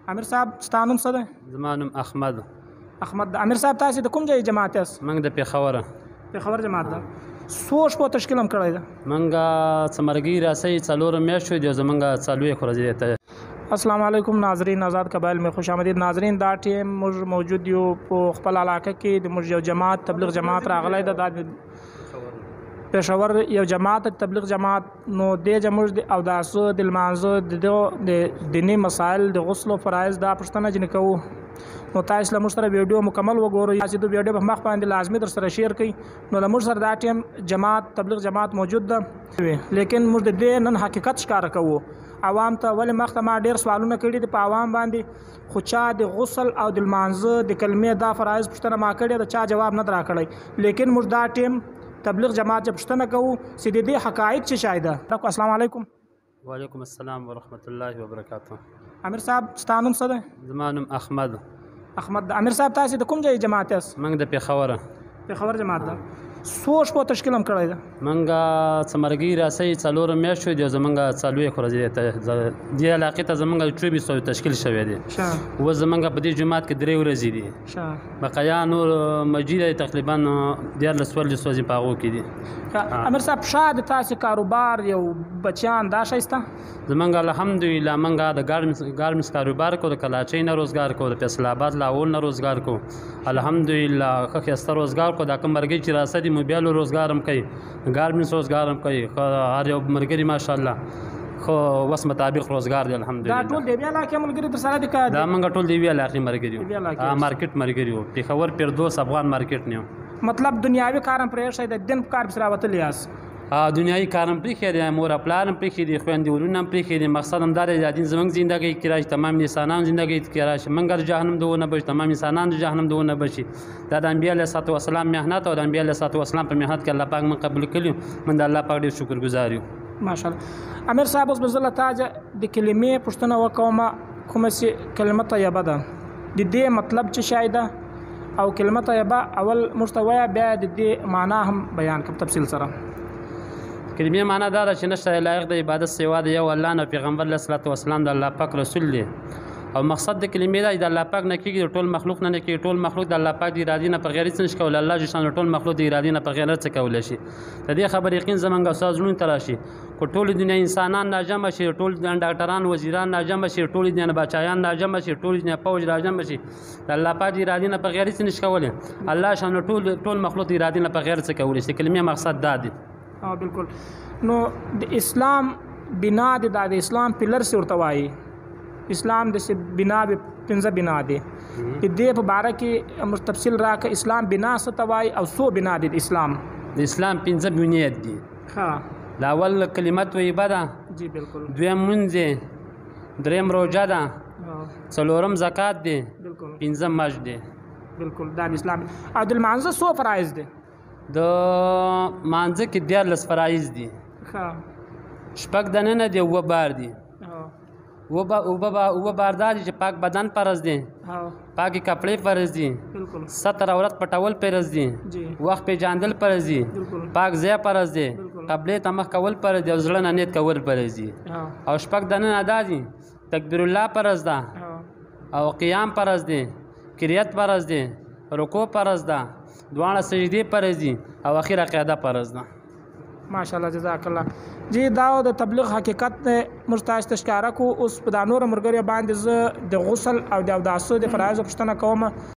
امیر صاحب ستا نوم څه دی؟ زما نوم احمد. احمد. امیر صاحب تاسې د کوم ځای جماعت یاست؟ موږ د پېښوره. پېښور جماعت ده. څو شپو تشکیل هم کړی ده؟ موږ څمرګي راسئ 4 میاشتو دی او زموږ 4 ورځې ته. السلام علیکم ناظرین، آزاد قبایل میں خوش آمدید. ناظرین دا ټیم موږ موجود یو په خپل علاقه کې د موږ یو جماعت تبلیغ جماعت راغلی ده. دا پېښور یو جماعت تبلیغ جماعت نو دې جموږ د اوداسه د لمانځه د دیني مسایل د غسل او فرایض دا پوښتنه جن کوو. نو تاسو له موږ سره ویډیو مکمل وګورئ. تاسو د ویډیو په مخ باندې لازمي در سره شیر کړئ. نو له موږ سره دا ټیم جماعت تبلیغ جماعت موجود ده، لیکن موږ د دې نن حقیقت ښکاره کوو عوام ته. ولې مخته ما ډېر سوالونه کړي دي په عوام باندې، خو چا د غسل او د لمانځه د کلمې دا فرایض پوښتنه ما کړې ده، چا جواب نه راکړی. لیکن موږ دا ټیم تبلیغ جماعت پوښتنه کوو چې د دې حقایق څه شای ده. السلام علیکم. وعلیکم السلام ورحمت الله وبرکاته. امیر صاحب ستا نوم څه دی؟ زما نوم احمد. احمد. امیر صاحب تاسې د کوم ځای جماعت یاست؟ موږ د پېښوره. پېښور جماعت ده. څو شپو تشکیل هم کړی ده؟ موږ څمرګي راسئ 4 میاشتو دی او زموږ 4 ورځې ته. دې علاقې ته زموږ 2400 تشکیل شوی دی. اوس زموږ په دې جماعت کې 3 ورځې دي. بقایا نور مسجد تقریبا 14 ورځې په هغو کې دي. امیر صاحب شاید تاسې کاروبار یو بچیان دا شی شته؟ زموږ الحمدلله موږ د ګارمنټس کاروبار کو، د کلاچۍ نه روزګار کو، د فیصل آباد لاهور نه روزګار کو. الحمدلله ښه ښایسته روزګار کو. دا کوم مرګي چې راسه دي موبایل روزګار هم کوي، ګارمنټس روزګار هم کوي. هر یو مرګري ماشاءالله خو وس مطابق روزګار دی الحمدلله. دا ټول د یوې علاقې ملګري در سره دي که؟ دا موږ ټول د یوې علاقې مرګري یو، مارکیټ مرګري یو. پېښور فردوس افغان مارکیټ نه یو. مطلب دنیاوي کار هم پرېښی د دین په کار پسې راوتلی یاست؟ دنیایي کار هم پرېښی دی، مور پلار هم پرېښی دي، خویندې ورونه هم پرېښی دي. مقصد هم دا دی چې دین زموږ زندګۍ کې راشي، تمام انسانان زندګۍ کې راشي، موږ د جهنم د ونه بچي، تمام انسانان د جهنم د ونه بچي. دا د انبیا علیه الصلوة والسلام محنت او د انبیا علیه الصلوة والسلام په محنت کې الله پاک من قبول کړي. من د الله پاک ډېر شکرګزار یو. ماشاءالله. امیر صاحب اوس به زه له تا د کلمې پوښتنه وکوم، کومه چې کلمه طیبه ده د دې مطلب څه شی ده؟ او کلمه طیبه اول موږ ته وایه، بیا د دې معنا هم بیان کړه تفصیل سره. کلمې معنا دا ده چې نشته لایق د عبادت سوا د یو الله نه، پیغمبر علیه الصلوة والسلام د الله پاک رسول دی. او مقصد د کلمې دا د الله پاک نه کېږي، د ټول مخلوق نه کېږي. ټول مخلوق د الله پاک د ارادې نه په غیر څه نشي کولی. الله جل ټول مخلوق د ارادې نه په غیر څه کولی شي. د دې خبر یقین زموږ استاد زړونو ته راشي. که ټول دنیا انسانان ناجمع شي، ټول ډاکټران وزیران ناجمع شي، ټول دنیا بادشاهان ناجمع شي، ټول دنیا فوج ناجمع شي، د الله پاک د ارادې نه په غیر څه نشي کولی. الله شان ټول مخلوق د ارادې نه په غیر څه کولی شي. کلمې مقصد دا دی. بالکل. نو د اسلام بنا دی، دا د اسلام پلر څه ورته وایي؟ اسلام د بنا 5 بنا دي. د دې په باره کې موږ تفصیل راکړه. اسلام بنا څه ته وایي او څو بنا دي د اسلام؟ د اسلام 5 بنیاد دي. د اول کلمه طیبه ده. جی بالکل. دویم مونځ دی، دریم روژه ده، 4م زکات دی، 5م حج دی. بالکل دا د اسلام. او د لمانځه څو فرایض دي؟ د مانځه کې 14 فرایض دي. شپږ دننه دی، 9 بار دي. اوبه باردار چې پاک بدن فرض دي، پاکی کپڑے فرض دي، ستر عورت پټول فرض دي، وخت پیژاندل فرض دي، پاک ځای فرض دي، قبلې ته مخ کول فرض دي، او زړه نه نیت کول فرض دي. او شپږ دننه ادا دي. تکبیر الله فرض ده، او قیام فرض دي، قرائت فرض دي، رکوع فرض ده، دواړه سجدې فرض دي، او اخیره قاعده فرض ده. ماشاءالله جزاک الله. جی دا د تبلیغ حقیقت موږ تاسو ته ښکاره کوو. اوس په دا نور مرګري باندې زه د غسل او د اوداسه د فرایض پوښتنه کوم.